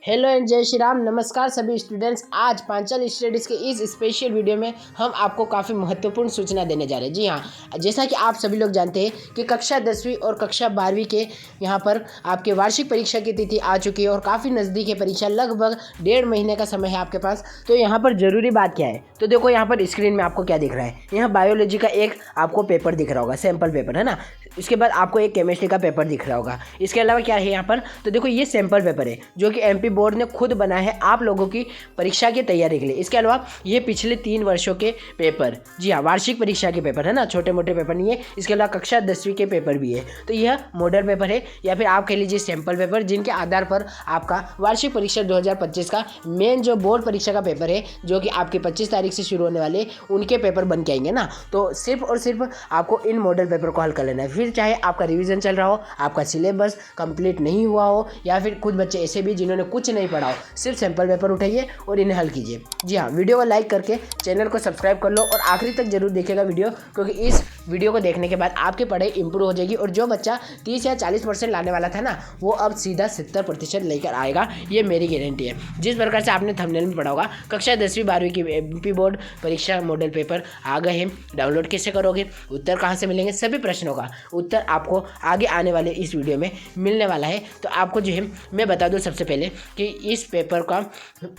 Hello and जय श्री राम। नमस्कार सभी स्टूडेंट्स। आज पांचाल स्टडीज़ के इस स्पेशल वीडियो में हम आपको काफ़ी महत्वपूर्ण सूचना देने जा रहे हैं। जी हाँ, जैसा कि आप सभी लोग जानते हैं कि कक्षा 10वीं और कक्षा 12वीं के यहाँ पर आपके वार्षिक परीक्षा की तिथि आ चुकी है और काफ़ी नज़दीक है परीक्षा, लगभग 1.5 महीने का समय है आपके पास। तो यहाँ पर ज़रूरी बात क्या है, तो देखो यहाँ पर स्क्रीन में आपको क्या दिख रहा है। यहाँ बायोलॉजी का एक आपको पेपर दिख रहा होगा, सैम्पल पेपर है ना। इसके बाद आपको एक केमिस्ट्री का पेपर दिख रहा होगा। इसके अलावा क्या है यहाँ पर, तो देखो ये सैम्पल पेपर है जो कि एमपी बोर्ड ने खुद बनाया है आप लोगों की परीक्षा की तैयारी के लिए। इसके अलावा ये पिछले 3 वर्षों के पेपर, जी हाँ, वार्षिक परीक्षा के पेपर है ना, छोटे मोटे पेपर नहीं है। इसके अलावा कक्षा 10वीं के पेपर भी है। तो यह मॉडल पेपर है या फिर आप कह लीजिए सैम्पल पेपर, जिनके आधार पर आपका वार्षिक परीक्षा 2025 का मेन जो बोर्ड परीक्षा का पेपर है, जो कि आपके 25 तारीख से शुरू होने वाले, उनके पेपर बन के आएंगे ना। तो सिर्फ और सिर्फ आपको इन मॉडल पेपर को हल कर लेना है। फिर चाहे आपका रिवीजन चल रहा हो, आपका सिलेबस कंप्लीट नहीं हुआ हो, या फिर कुछ बच्चे ऐसे भी जिन्होंने कुछ नहीं पढ़ा हो, सिर्फ सैम्पल पेपर उठाइए और इन्हें हल कीजिए। जी हाँ, वीडियो को लाइक करके चैनल को सब्सक्राइब कर लो और आखिरी तक जरूर देखिएगा वीडियो, क्योंकि इस वीडियो को देखने के बाद आपकी पढ़ाई इंप्रूव हो जाएगी और जो बच्चा 30 या 40% लाने वाला था ना, वो अब सीधा 70% लेकर आएगा, ये मेरी गारंटी है। जिस प्रकार से आपने थंबनेल में पढ़ा होगा, कक्षा 10वीं 12वीं की एमपी बोर्ड परीक्षा मॉडल पेपर आ गए हैं। डाउनलोड कैसे करोगे, उत्तर कहाँ से मिलेंगे, सभी प्रश्नों का उत्तर आपको आगे आने वाले इस वीडियो में मिलने वाला है। तो आपको जो है मैं बता दूं सबसे पहले कि इस पेपर का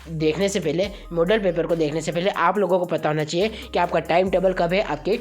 देखने से पहले, मॉडल पेपर को देखने से पहले आप लोगों को पता होना चाहिए कि आपका टाइम टेबल कब है, आपकी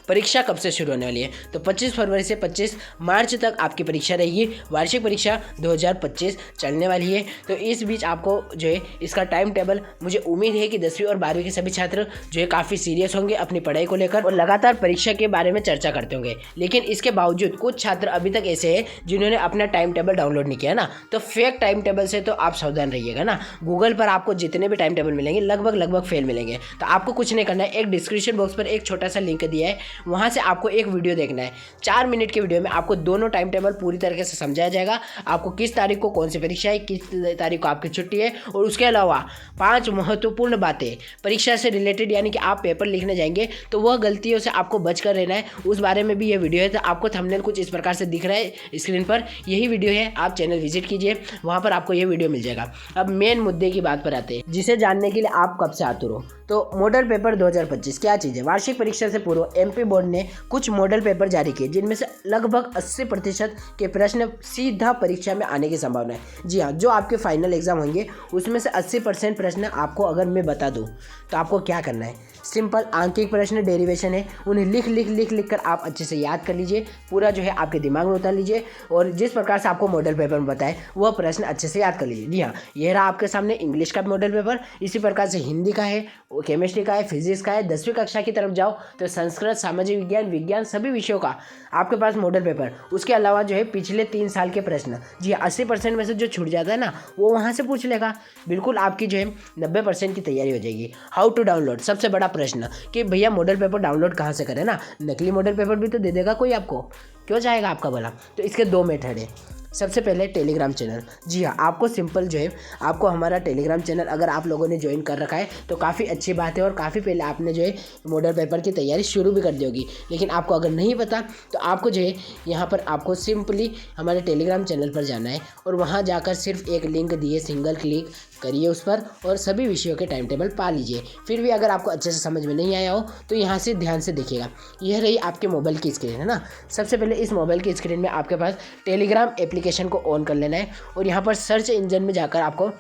परीक्षा कब से शुरू होने वाली है। तो 25 फरवरी से 25 मार्च तक आपकी परीक्षा रहेगी। वार्षिक परीक्षा 2025 चलने वाली है। तो इस बीच आपको जो है इसका टाइम टेबल, मुझे उम्मीद है कि 10वीं और 12वीं के सभी छात्र जो है काफ़ी सीरियस होंगे अपनी पढ़ाई को लेकर और लगातार परीक्षा के बारे में चर्चा करते होंगे। लेकिन इसके बावजूद कुछ छात्र अभी तक ऐसे हैं जिन्होंने अपना टाइम टेबल डाउनलोड नहीं किया ना। तो फेक टाइम टेबल से तो आप सावधान रहिएगा ना। गूगल पर आपको जितने भी टाइम टेबल मिलेंगे लगभग फेल मिलेंगे। तो आपको कुछ नहीं करना है, एक डिस्क्रिप्शन बॉक्स पर एक छोटा सा लिंक दिया है, वहाँ से आपको एक वीडियो देखना है। 4 मिनट के वीडियो में आपको दोनों टाइम टेबल पूरी तरीके से समझाया जाएगा। आपको किस तारीख को कौन सी परीक्षा है, किस तारीख को आपकी छुट्टी है, और उसके अलावा 5 महत्वपूर्ण बातें परीक्षा से रिलेटेड, यानी कि आप पेपर लिखने जाएंगे तो वह गलतियों से आपको बचकर रहना है, उस बारे में भी यह वीडियो है। तो आपको थंबनेल कुछ इस प्रकार से दिख रहा है स्क्रीन पर, यही वीडियो है। आप चैनल विजिट कीजिए, वहाँ पर आपको यह वीडियो मिल जाएगा। अब मेन मुद्दे की बात पर आते हैं, जिसे जानने के लिए आप कब से आतुर हो। तो मॉडल पेपर 2025 क्या चीज़ है। वार्षिक परीक्षा से पूर्व एमपी बोर्ड ने कुछ मॉडल पेपर जारी किए, जिनमें से लगभग 80% के प्रश्न सीधा परीक्षा में आने की संभावना है। जी हाँ, जो आपके फाइनल एग्जाम होंगे उसमें से 80% प्रश्न आपको अगर मैं बता दूं तो आपको क्या करना है, सिंपल आंकिक प्रश्न, डेरिवेशन है, उन्हें लिख कर आप अच्छे से याद कर लीजिए, पूरा जो है आपके दिमाग में उतार लीजिए और जिस प्रकार से आपको मॉडल पेपर में बताए वह प्रश्न अच्छे से याद कर लीजिए। जी हाँ, यह रहा आपके सामने इंग्लिश का मॉडल पेपर। इसी प्रकार से हिंदी का है, केमिस्ट्री का है, फिजिक्स का है। 10वीं कक्षा की तरफ जाओ तो संस्कृत, सामाजिक विज्ञान, विज्ञान, सभी विषयों का आपके पास मॉडल पेपर। उसके अलावा जो है पिछले 3 साल के प्रश्न, जी 80% में से जो छूट जाता है ना, वो वहाँ से पूछ लेगा। बिल्कुल आपकी जो है 90% की तैयारी हो जाएगी। हाउ टू डाउनलोड, सबसे बड़ा प्रश्न कि भैया मॉडल पेपर डाउनलोड कहाँ से करें ना। नकली मॉडल पेपर भी तो दे देगा कोई आपको, क्यों जाएगा आपका भला। तो इसके 2 मेथड है। सबसे पहले टेलीग्राम चैनल। जी हाँ, आपको सिंपल जो है, आपको हमारा टेलीग्राम चैनल अगर आप लोगों ने ज्वाइन कर रखा है तो काफ़ी अच्छी बात है और काफ़ी पहले आपने जो है मॉडल पेपर की तैयारी शुरू भी कर दी होगी। लेकिन आपको अगर नहीं पता तो आपको जो है यहाँ पर आपको सिंपली हमारे टेलीग्राम चैनल पर जाना है और वहाँ जाकर सिर्फ एक लिंक दिए, सिंगल क्लिक करिए उस पर और सभी विषयों के टाइम टेबल पा लीजिए। फिर भी अगर आपको अच्छे से समझ में नहीं आया हो तो यहाँ से ध्यान से देखिएगा। यह रही आपके मोबाइल की स्क्रीन है ना। सबसे पहले इस मोबाइल की स्क्रीन में आपके पास टेलीग्राम एप्लीकेशन को ऑन कर लेना है और यहाँ पर सर्च इंजन में जाकर आपको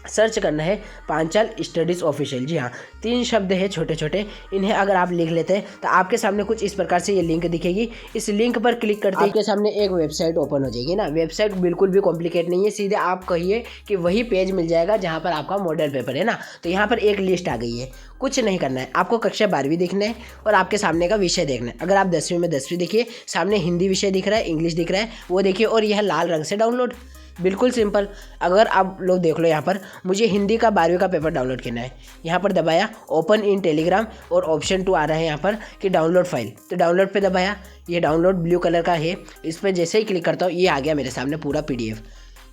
सर्च करना है पांचाल स्टडीज़ ऑफिशियल। जी हाँ, 3 शब्द है छोटे छोटे, इन्हें अगर आप लिख लेते हैं तो आपके सामने कुछ इस प्रकार से ये लिंक दिखेगी। इस लिंक पर क्लिक करते ही आपके सामने एक वेबसाइट ओपन हो जाएगी ना। वेबसाइट बिल्कुल भी कॉम्प्लिकेट नहीं है, सीधे आप कहिए कि वही पेज मिल जाएगा जहाँ पर आपका मॉडल पेपर है ना। तो यहाँ पर एक लिस्ट आ गई है, कुछ नहीं करना है, आपको कक्षा 12वीं देखना है और आपके सामने का विषय देखना है। अगर आप 10वीं में 10वीं देखिए, सामने हिंदी विषय दिख रहा है, इंग्लिश दिख रहा है, वो देखिए और यह लाल रंग से डाउनलोड। बिल्कुल सिंपल। अगर आप लोग देख लो यहाँ पर, मुझे हिंदी का 12वीं का पेपर डाउनलोड करना है, यहाँ पर दबाया ओपन इन टेलीग्राम और ऑप्शन 2 आ रहा है यहाँ पर कि डाउनलोड फाइल। तो डाउनलोड पे दबाया, ये डाउनलोड ब्लू कलर का है, इस पर जैसे ही क्लिक करता हूँ ये आ गया मेरे सामने पूरा PDF।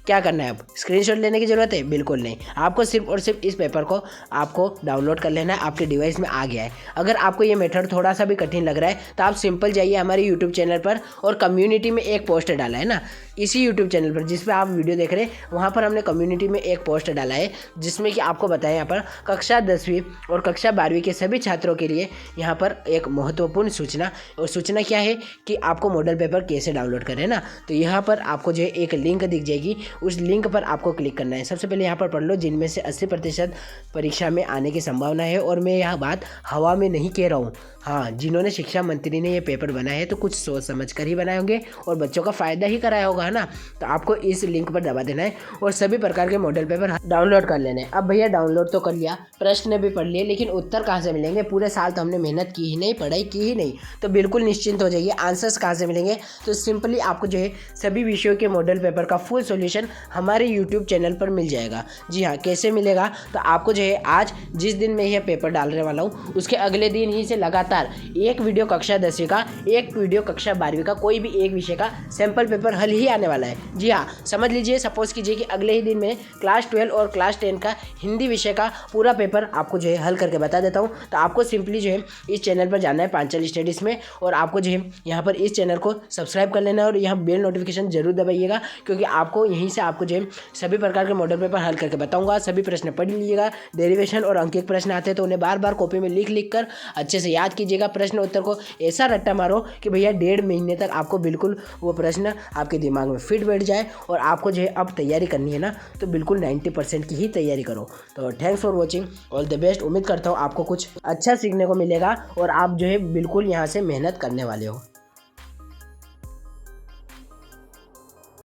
क्या करना है, अब स्क्रीनशॉट लेने की ज़रूरत है? बिल्कुल नहीं, आपको सिर्फ और सिर्फ इस पेपर को आपको डाउनलोड कर लेना है, आपके डिवाइस में आ गया है। अगर आपको ये मेथड थोड़ा सा भी कठिन लग रहा है तो आप सिंपल जाइए हमारे यूट्यूब चैनल पर, और कम्युनिटी में एक पोस्ट डाला है ना, इसी यूट्यूब चैनल पर जिस पे आप वीडियो देख रहे हैं, वहाँ पर हमने कम्युनिटी में एक पोस्ट डाला है जिसमें कि आपको बताया यहाँ पर कक्षा 10वीं और कक्षा 12वीं के सभी छात्रों के लिए यहाँ पर एक महत्वपूर्ण सूचना, और सूचना क्या है कि आपको मॉडल पेपर कैसे डाउनलोड करें ना। तो यहाँ पर आपको जो है एक लिंक दिख जाएगी, उस लिंक पर आपको क्लिक करना है। सबसे पहले यहाँ पर पढ़ लो, जिनमें से 80% परीक्षा में आने की संभावना है, और मैं यह बात हवा में नहीं कह रहा हूँ। हाँ, जिन्होंने शिक्षा मंत्री ने ये पेपर बनाए हैं तो कुछ सोच समझ कर ही बनाए होंगे और बच्चों का फ़ायदा ही कराया होगा, है ना। तो आपको इस लिंक पर दबा देना है और सभी प्रकार के मॉडल पेपर डाउनलोड कर लेने हैं। अब भैया डाउनलोड तो कर लिया, प्रश्न भी पढ़ लिए, लेकिन उत्तर कहाँ से मिलेंगे? पूरे साल तो हमने मेहनत की ही नहीं, पढ़ाई की ही नहीं, तो बिल्कुल निश्चिंत हो जाइए। आंसर्स कहाँ से मिलेंगे? तो सिंपली आपको जो है सभी विषयों के मॉडल पेपर का फुल सॉल्यूशन हमारे यूट्यूब चैनल पर मिल जाएगा। जी हाँ, कैसे मिलेगा? तो आपको जो है आज जिस दिन मैं यह पेपर डालने वाला हूँ उसके अगले दिन ही से लगातार एक वीडियो कक्षा 10वीं का, एक वीडियो कक्षा 12वीं का, कोई भी एक विषय का सैंपल पेपर हल ही आने वाला है। जी हाँ, समझ लीजिए, सपोज कीजिए कि अगले ही दिन में क्लास 12 और क्लास 10 का हिंदी विषय का पूरा पेपर आपको जो है हल करके बता देता हूँ। तो आपको सिंपली जो है इस चैनल पर जाना है पांचाली स्टडीज़ में, और आपको जो है यहाँ पर इस चैनल को सब्सक्राइब कर लेना है और यहाँ बेल नोटिफिकेशन जरूर दबाइएगा, क्योंकि आपको यहीं से आपको जो है सभी प्रकार के मॉडल पेपर हल करके बताऊँगा। सभी प्रश्न पढ़ लीजिएगा, डेरिवेशन और अंकित प्रश्न आते हैं तो उन्हें बार बार कॉपी में लिख कर अच्छे से याद कीजिएगा। प्रश्न उत्तर को ऐसा रट्टा मारो कि भैया 1.5 महीने तक आपको बिल्कुल वो प्रश्न आपके दिमाग में फिट बैठ जाए, और आपको जो है अब तैयारी करनी है ना, तो बिल्कुल 90% की ही तैयारी करो। तो thanks for watching, all the best. उम्मीद करता हूँ आपको कुछ अच्छा सीखने को मिलेगा और आप जो है बिल्कुल यहाँ से मेहनत करने वाले हो।